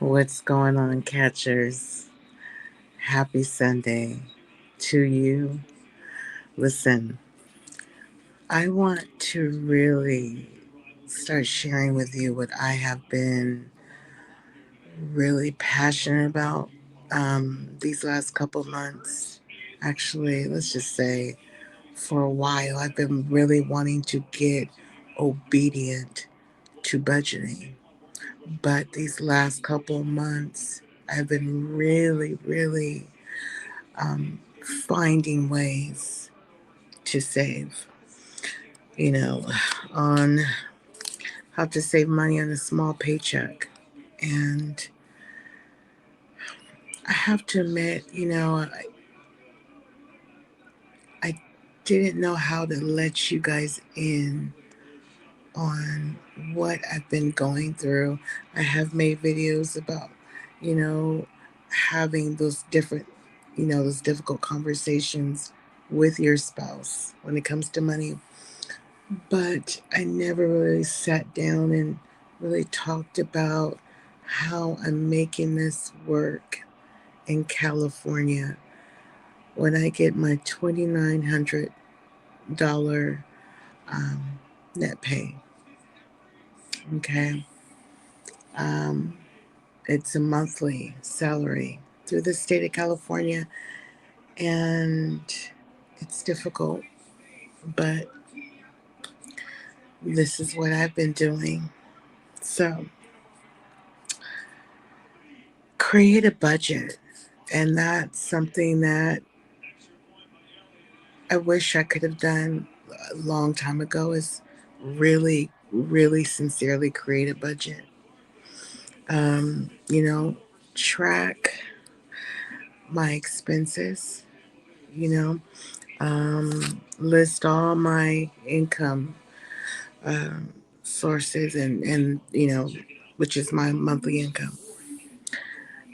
What's going on, catchers? Happy Sunday to you. Listen, I want to really start sharing with you what I have been really passionate about these last couple months. Actually, let's just say for a while, I've been really wanting to get obedient to budgeting. But these last couple months, I've been really finding ways to save, you know, on how to save money on a small paycheck. And I have to admit, I didn't know how to let you guys in on what I've been going through. I have made videos about, you know, having those difficult conversations with your spouse when it comes to money. But I never really sat down and really talked about how I'm making this work in California when I get my $2,900 um, net pay. Okay. Um, it's a monthly salary through the state of California, and it's difficult, but this is what I've been doing. So, create a budget. And that's something that I wish I could have done a long time ago is really sincerely create a budget. Um, you know, track my expenses, you know, list all my income um, sources and which is my monthly income,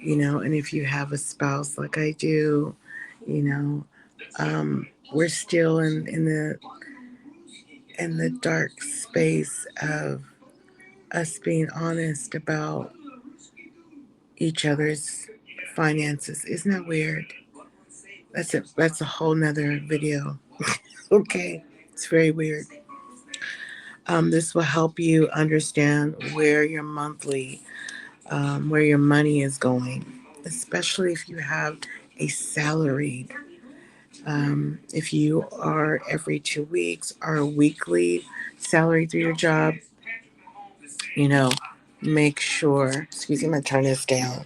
and if you have a spouse like I do, you know, we're still in the dark space of us being honest about each other's finances. Isn't that weird? That's a whole nother video. Okay. It's very weird. This will help you understand where your money is going, especially if you have a salaried. If you are every 2 weeks or a weekly salary through your job, you know, make sure. Excuse me, I'm gonna turn this down.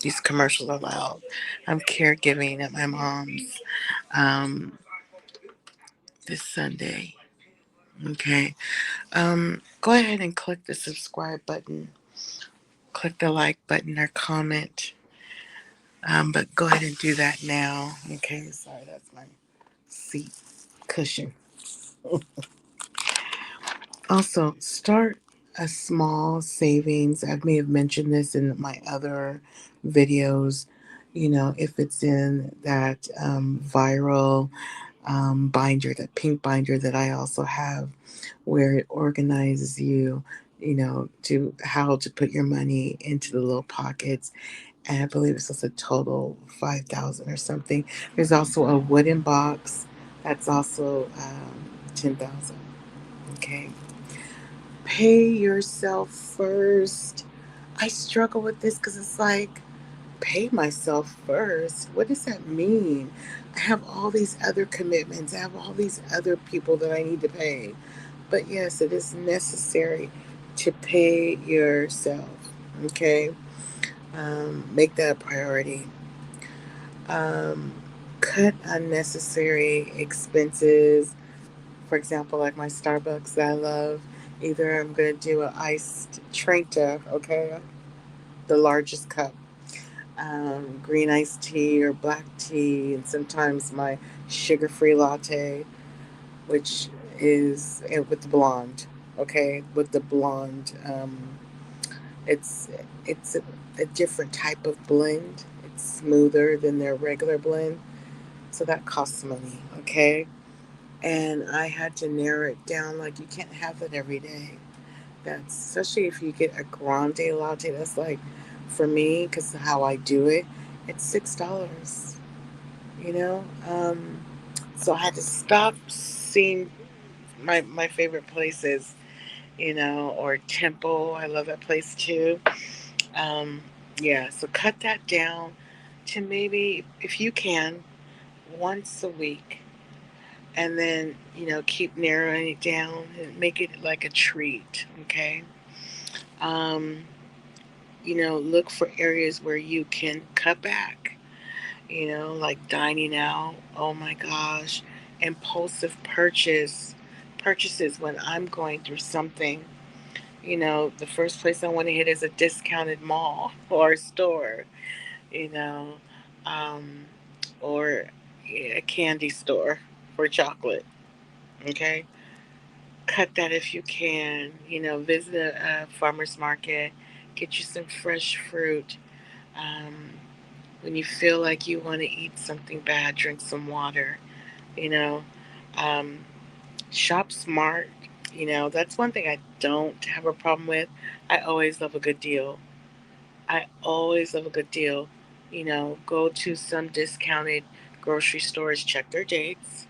These commercials are loud. I'm caregiving at my mom's um, this Sunday. Okay. Go ahead and click the subscribe button, click the like button or comment. But go ahead and do that now. Okay. Sorry, that's my seat cushion. Also, start a small savings. I may have mentioned this in my other videos. If it's in that viral binder, that pink binder that I also have, where it organizes you, to how to put your money into the little pockets. And I believe it's just a total 5,000 or something. There's also a wooden box that's also 10,000. Okay. Pay yourself first. I struggle with this because it's like, pay myself first. What does that mean? I have all these other commitments, I have all these other people that I need to pay. But yes, it is necessary to pay yourself. Okay? Make that a priority. Um, cut unnecessary expenses. For example, like my Starbucks that I love. Either I'm going to do an iced Trenta, okay, the largest cup, green iced tea or black tea, and sometimes my sugar free latte, which is with the blonde, okay, with the blonde. It's a different type of blend. It's smoother than their regular blend, so that costs money, okay. And I had to narrow it down. Like, you can't have that every day. That's especially if you get a grande latte. That's like for me, because how I do it, it's $6. You know, so I had to stop seeing my favorite places. Or Temple. I love that place too. Um, yeah, so cut that down to maybe, if you can, once a week, and then keep narrowing it down and make it like a treat. Okay. um look for areas where you can cut back, like dining out. Oh my gosh. Impulsive purchases when I'm going through something. The first place I want to hit is a discounted mall or a store, you know um or a candy store for chocolate. Okay. Cut that if you can. Visit a farmer's market, get you some fresh fruit. When you feel like you want to eat something bad, drink some water. you know um, Shop smart. That's one thing I don't have a problem with. I always love a good deal. I always love a good deal. Go to some discounted grocery stores, check their dates,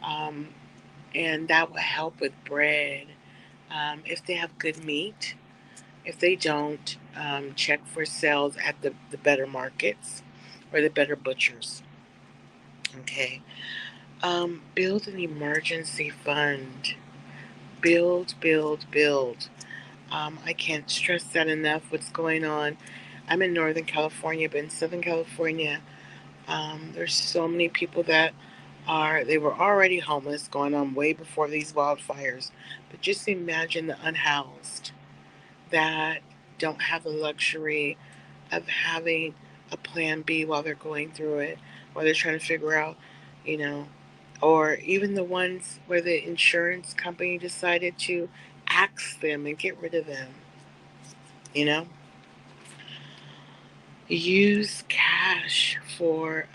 um, and that will help with bread. If they have good meat. If they don't, check for sales at the better markets or the better butchers. Okay. Build an emergency fund. Build, build, build. I can't stress that enough. What's going on? I'm in Northern California, but in Southern California, there's so many people that they were already homeless going on way before these wildfires. But just imagine the unhoused that don't have the luxury of having a plan B while they're going through it, while they're trying to figure out, you know, or even the ones where the insurance company decided to axe them and get rid of them, you know. Use cash for,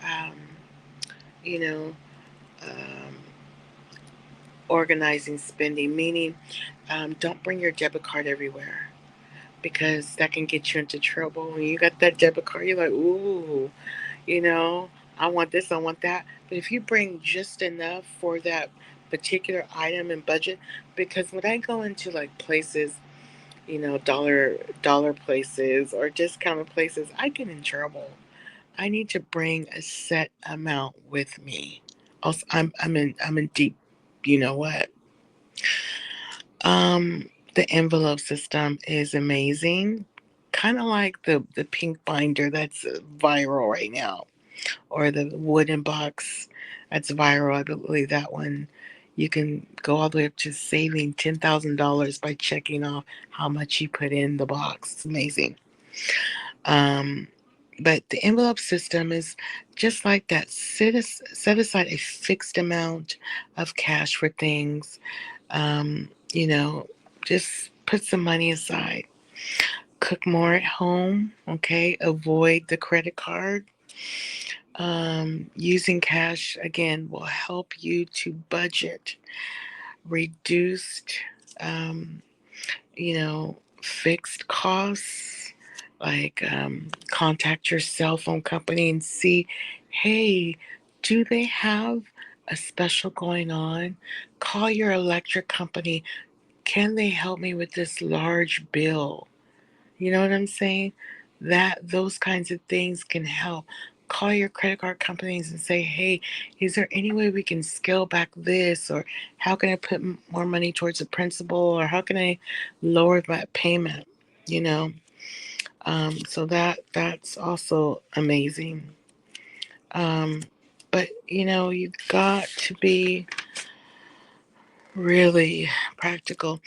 you know, um, organizing spending, meaning don't bring your debit card everywhere because that can get you into trouble. When you got that debit card, you're like, ooh, you know, I want this, I want that. But if you bring just enough for that particular item and budget, because when I go into like places, dollar places or discounted places, I get in trouble. I need to bring a set amount with me. Also, I'm in deep. You know what? The envelope system is amazing. Kind of like the pink binder that's viral right now, or the wooden box that's viral. I believe that one you can go all the way up to saving $10,000 by checking off how much you put in the box. It's amazing. Um, but the envelope system is just like that. Set aside a fixed amount of cash for things. Um, you know, just put some money aside. Cook more at home. Okay. Avoid the credit card. Using cash again will help you to budget. Reduced, um, fixed costs. Like contact your cell phone company and see, hey, do they have a special going on? Call your electric company. Can they help me with this large bill? You know what I'm saying? Those kinds of things can help. Call your credit card companies and say, "Hey, is there any way we can scale back this, or how can I put more money towards the principal, or how can I lower that payment?" You know, so that's also amazing. Um, but you've got to be really practical.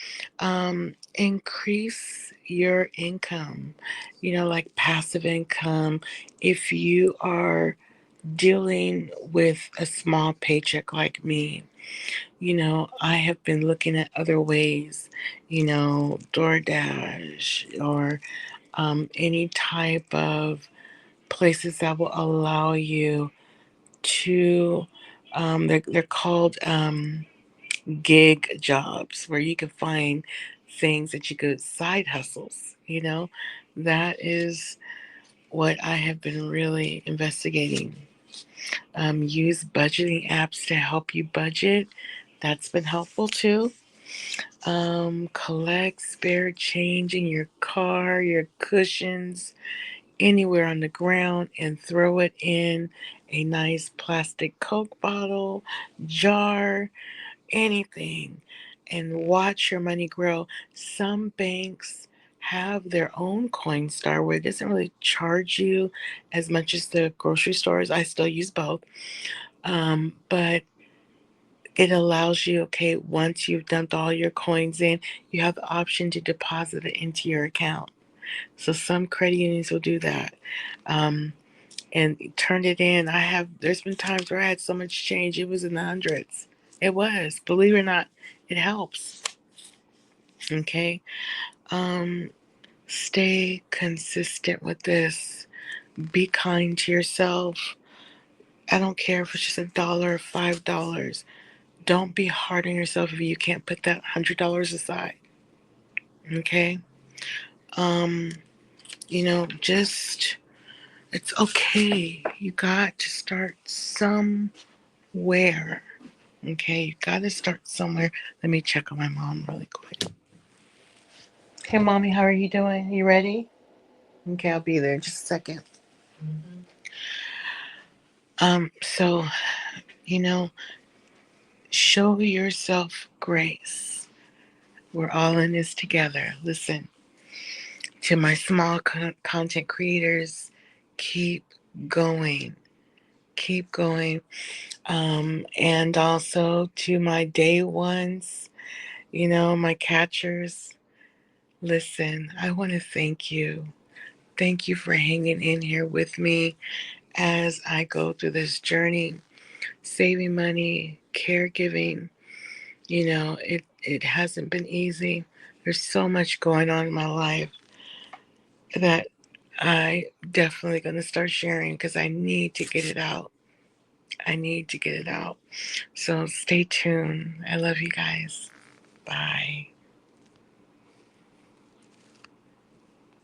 Increase your income, like passive income. If you are dealing with a small paycheck like me, I have been looking at other ways, DoorDash or any type of places that will allow you to, they're called, gig jobs where you can find things that you could side hustles, that is what I have been really investigating. Use budgeting apps to help you budget. That's been helpful too. Collect spare change in your car, your cushions, anywhere on the ground, and throw it in a nice plastic Coke bottle, jar, anything, and watch your money grow. Some banks have their own Coinstar where it doesn't really charge you as much as the grocery stores. I still use both. But it allows you, okay, once you've dumped all your coins in, you have the option to deposit it into your account. So some credit unions will do that. And turned it in. There's been times where I had so much change, it was in the hundreds. It was, believe it or not, it helps. Okay. Um, Stay consistent with this. Be kind to yourself. I don't care if it's just $1 or $5. Don't be hard on yourself if you can't put that $100 aside. Okay. Um, just it's okay. You got to start somewhere. Okay, you got to start somewhere. Let me check on my mom really quick. Hey, mommy, how are you doing? You ready? Okay, I'll be there in just a second. So, you know, show yourself grace. We're all in this together. Listen, to my small content creators, keep going. Keep going. And also to my day ones, my catchers, listen, I want to thank you. Thank you for hanging in here with me as I go through this journey, saving money, caregiving. It hasn't been easy. There's so much going on in my life that I definitely going to start sharing because I need to get it out. I need to get it out. So stay tuned. I love you guys. Bye.